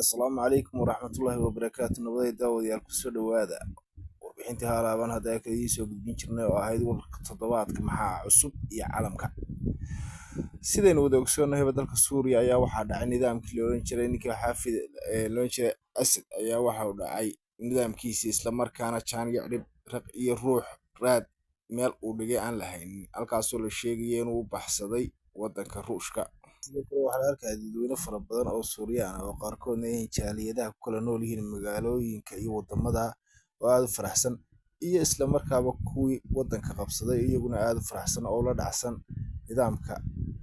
Assalaamu calaykum waraxmatullaahi wabarakaatu. Nabadey daawadayaal ku soo dhawaada warbixintii haalaaban hadda ay idiin soo gudbin jirnay oo ahayd warka toddobaadka maxaa cusub iyo caalamka. Sidaynu wada ogsoonahay dalka Suuriya ayaa waxaa dhacay nidaamkii la oran jiray ninkii xaafid loo jiray Asad ayaa waxa uu dhacay nidaamkiisa isla markaana jaan iyo cirib raq iyo ruux raad meel uu dhigay aan lahayn halkaasoo la sheegay inuu baxsaday wadanka Ruushka. sidoo kale waxaa la arkaya dadweyne fara badan oo Suuriyaan ah oo qaarkoodna ay jaaliyadaha ku kala nool yihiin magaalooyinka iyo wadamada oo aad u faraxsan iyo isla markaaba kuwii wadanka qabsaday iyaguna aad u faraxsan oo la dhacsan nidaamka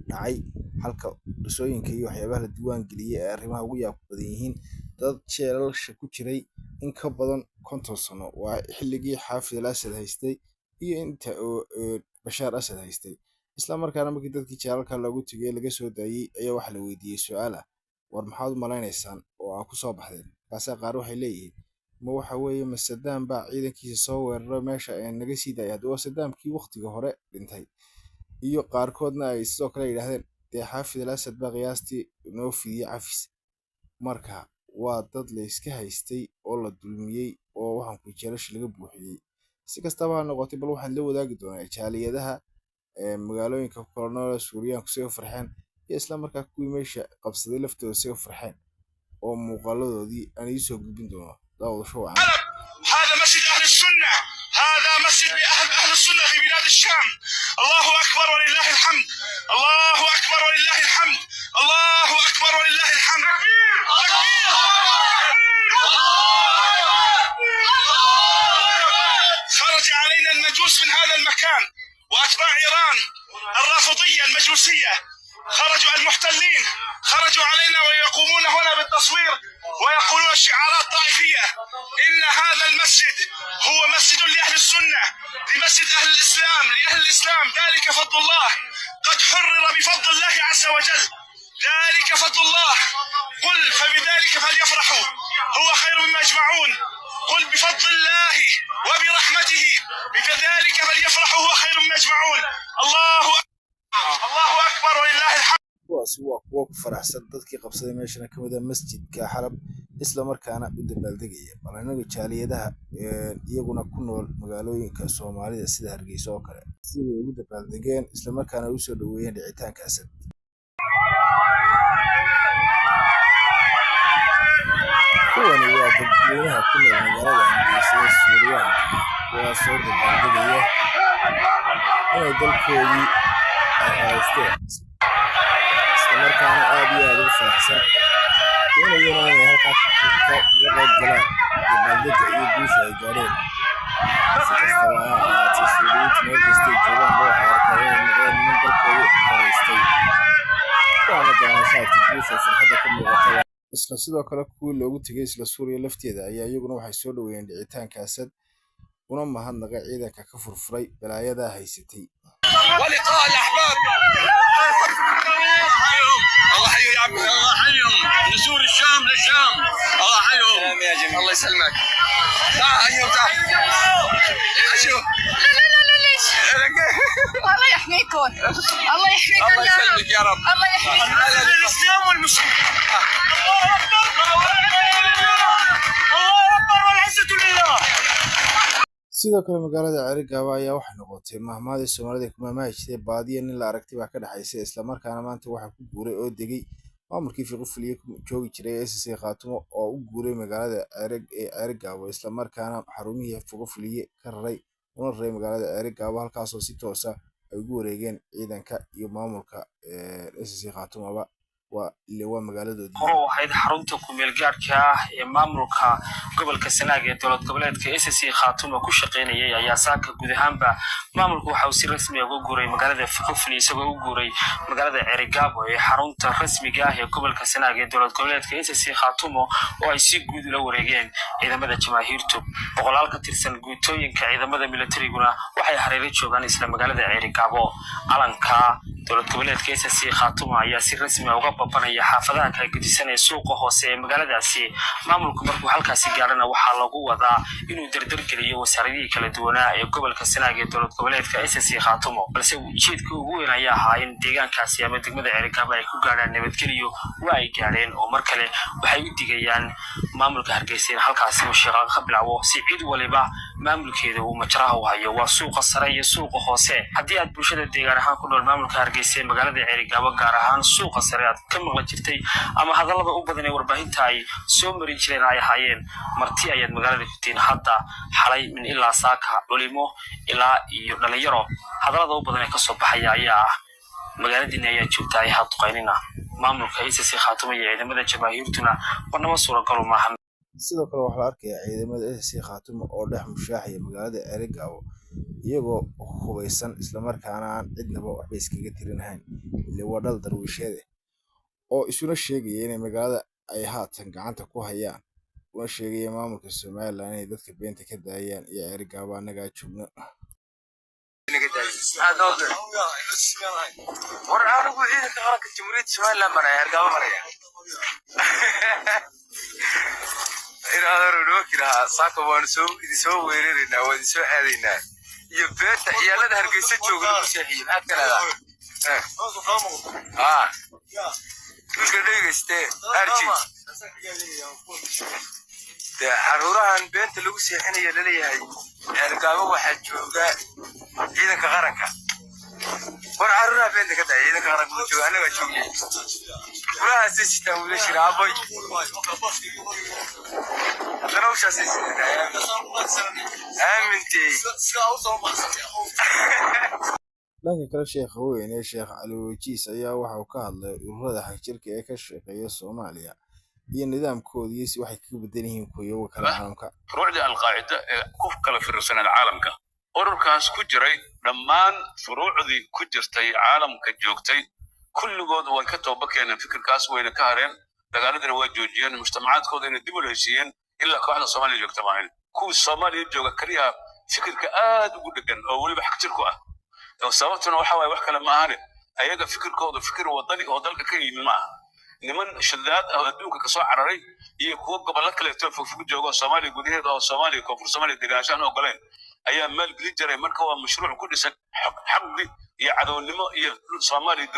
dhacay halka dhisooyinka iyo waxyaabaha la diiwaan geliyay ee arrimaha ugu yaab badan yihiin dad jeelasha ku jiray in ka badan 50 sano waa xilligii Xaafid al-Asad haystay iyo inta Bashaar Asad haystay isla markaana markii dadkii jeelalka lagu tagay laga soo daayay ayaa wax la weydiiyay su'aal ah war maxaad u maleynaysaan oo aan ku soo baxdeen kaasa qaar waxay leeyihiin ma waxa weeye ma Saddam baa ciidankiisa soo weeraray meesha ay naga sii daayay hadda waa Saddamkii waqtiga hore dhintay iyo qaarkoodna ay sidoo kale yiraahdeen dee Xaafid al-Asad baa qiyaastii noo fidiyay cafis marka waa dad la iska haystay oo la dulmiyay oo waxaan ku jeelash laga buuxiyay si kastaba ha noqotay bal waxaan la wadaagi doonaa jaaliyadaha magaalooyinka kolonel Suuriyan ku soo farxeen iyo isla markaa kuwii meesha qabsaday laftooda soo farxeen oo muuqaaladoodii aan ii soo gudbin doono daawada show aan هذا مسجد أهل السنة هذا مسجد أهل السنة في بلاد الشام الله أكبر ولله الحمد الله أكبر ولله الحمد الله أكبر ولله الحمد خرج علينا المجوس من هذا المكان وأتباع إيران الرافضية المجوسية خرجوا المحتلين خرجوا علينا ويقومون هنا بالتصوير ويقولون شعارات طائفية إن هذا المسجد هو مسجد لأهل السنة لمسجد أهل الإسلام لأهل الإسلام ذلك فضل الله قد حرر بفضل الله عز وجل ذلك فضل الله قل فبذلك فليفرحوا هو خير مما يجمعون قل بفضل الله وبرحمته بذلك فليفرحوا هو خير مما يجمعون الله أكبر ولله الحمد kuwa ku faraxsan dadkii qabsaday meeshana ka mid ah masjidka Xalab isla markaana u dabaaldegaya barnaamijka jaaliyadaha iyaguna ku nool magaalooyinka Soomaalida sida Hargeysa oo kale sidii ugu dabaaldegeen isla markaana u soo dhaweeyeen dhicitaanka Asad kuwani waa dadweynaha ku nool magaalada Hargeysa Suuriyan waa soo dabaaldegaya inay dalkoodii haysteen markaana aad iyo aad u faraxsan inay halkaas ka qayb galaan dabaaldegga iyo guusha ay gaareen si kastaba ha ahaatee Suuriyiinta meel kastay joogaan waxay arkayeen in dalkooda haystay waana daawashada guusha farxadda ka muuqata isla sidoo kale kuwii loogu tagay isla Suuriya lafteeda ayaa iyaguna waxay soo dhaweeyeen dhicitaanka Asad una mahadnaqa ciidanka ka furfuray balaayada haysatay ولقاء الأحباب الله حيهم يا عمي الله حيهم نزور الشام للشام الله حيهم يا جميل الله يسلمك تعال حيهم تعال شوف لا ليش الله يحميكم الله يحميكم الله يسلمك يا رب الله يحميكم الإسلام والمسلمين الله أكبر الله أكبر والعزة لله sidoo kale magaalada Cerigaba ayaa wax noqotay mahmaadii Soomaalida kuma maajisay baadiya nin la aragtay baa ka dhaxaysay isla markaana maanta waxa ku guuray oo degay maamulkii Fiqi joogi jiray SSC Khaatumo oo u guuray magaalada Cerigaba isla markaana xarumihii Fiqi ka raray una raray magaalada Cerigaba halkaas oo si toos ah ay ugu wareegeen ciidanka iyo maamulka SSC Khaatumo waa magaaladoodii waxay xarunta ku meel gaarka ah ee maamulka gobolka Sanaag ee dowlad goboleedka SSC Khaatumo ku shaqeynayay ayaa saaka guud ahaanba maamulku waxa uu si rasmi ah ugu guuray magaalada Fiqi isagoo u guuray magaalada Cerigaba ee xarunta rasmiga ah ee gobolka Sanaag ee dowlad goboleedka SSC Khaatumo oo ay si guud ula wareegeen ciidamada jamaahiirtu boqolaal ka tirsan guutooyinka ciidamada milatariguna waxay xariir joogaan isla magaalada Cerigaba calanka dowlad goboleedka SSC Khaatumo ayaa si rasmi ah uga babanaya xaafadaha kala gedisan ee suuqa hoose ee magaaladaasi. Maamulku markuu halkaasi gaarana waxaa lagu wadaa inuu dardar geliyo wasaaradihii kala duwanaa ee gobolka Sanaag ee dowlad goboleedka SSC Khaatumo, balse ujeedka ugu weyn ayaa ahaa in deegaankaasi ama degmada Ceelgaabo ay ku gaaraan nabadgelyo. waa ay gaareen oo mar kale waxay u digayaan maamulka Hargeysa in halkaasi uu shaqo ka bilaabo si cid waliba maamulkeeda uu majraha u hayo. waa suuqa sare iyo suuqa hoose. haddii aad bulshada deegaan ahaan ku nool maamulka Hargeysa ee magaalada Ceelgaabo gaar ahaan suuqa sare aad ka maqli jirtay ama hadallada u badan ee warbaahinta ay soo marin jireen ay ahaayeen marti ayaad magaalada ku tiin. hadda xalay min ilaa saaka culimo ilaa iyo dhalinyaro hadallada u badan ee ka soo baxaya ayaa ah magaaladiina ayaa joogta ay haatuqaynina maamulka SSC Khaatumo iyo ciidamada jamaahiirtuna wanama suuragal maaha. sidoo kale waxaa la arkayaa ciidamada SSC Khaatumo oo dhex mushaaxaya magaalada Ceelgaabo iyagoo hubeysan islamarkaana aan cidnaba waxba iskaga tirinahayn ilaa waa dhal darwiisheed oo isuna sheegaya inay magaalada ay haatan gacanta ku hayaan, una sheegaya maamulka Somaliland inay dadka beenta ka daayaan iyo Ceelgaabo anagaa joogna. ورعانو عيدك قرنك جمهورية Somaliland maraya Ceelgaabo maraya إلى روكيها ساكو وانسو يسوي ويرينا ويسوي هذينا يبيت عيالنا Hargeysa jooga mushaaxiin maxaad kala dhigayste arji xaruurahan beenta lagu seexinayo laleeyahay Ceelgaabo waxaa jooga ciidanka qaranka. ورعانو beenta ka dhacay ciidanka qaranka jooga anaga joogay kulaha siistaan wada shiraabay hadana u shaasaysan aamintii dhanka kale sheekha weyn ee Sheekh Cali Wajiis ayaa waxa uu ka hadlay ururada xagjirka ee ka shaqeeya Soomaaliya iyo nidaamkoodiisa waxay kaga bedelan yihiin kuwa kala caalamka. furuucda alqaacida ee qof kala fiirsan caalamka ururkaas ku jiray dhammaan furuucdii ku jirtay caalamka joogtay kulligood way ka tooba keeneen fikirkaas wayna ka hareen dagaaladana way joojiyeen mujtamacaadkooda inay dib u heshiiyeen ilaa kooxda Soomaaliya joogta maahan kuwa Soomaaliya jooga kaliya fikirka aad ugu dhagan oo waliba xagjirku ah sababtuna waxa way wax kale ma ahan ayaga fikirkooda fikir wadani oo dalka ka yimid ma aha niman shadaad ah adduunka ka soo cararay iyo kuwa gobolka kale fog jooga Soomaaliya gudaheeda oo Soomaaliya koonfur Soomaaliya deegaanashan oo galeen ayaa maalgelin jiray marka waa mashruuc ku dhisan xaqdi iyo cadownimo iyo Soomaaliya